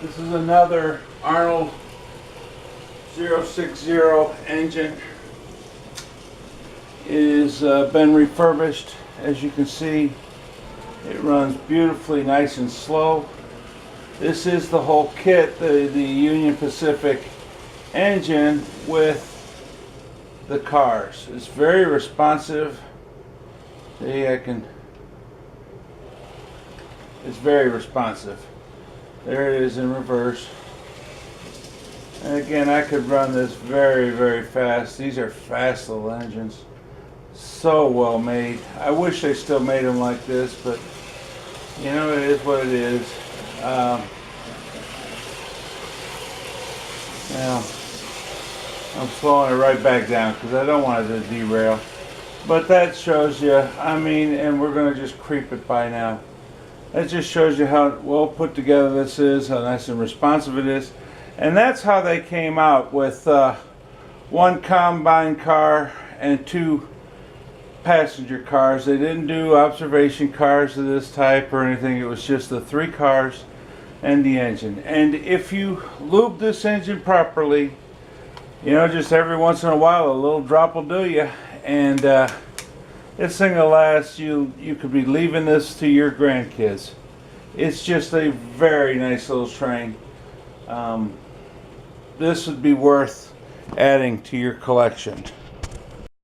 This is another Arnold 060 engine. It has been refurbished. As you can see, it runs beautifully nice and slow. This is the whole kit, the Union Pacific engine with the cars. It's very responsive. See, it's very responsive. There it is in reverse. And again, I could run this very, very fast. These are fast little engines. So well made. I wish they still made them like this, but you know, it is what it is. Now, I'm slowing it right back down because I don't want it to derail. But that shows you, I mean, and we're going to just creep it by now. That just shows you how well put together this is, how nice and responsive it is. And that's how they came out with one combine car and two passenger cars. They didn't do observation cars of this type or anything. It was just the three cars and the engine. And if you lube this engine properly, you know, just every once in a while, a little drop will do you. And this thing will last you could be leaving this to your grandkids. It's just a very nice little train. This would be worth adding to your collection.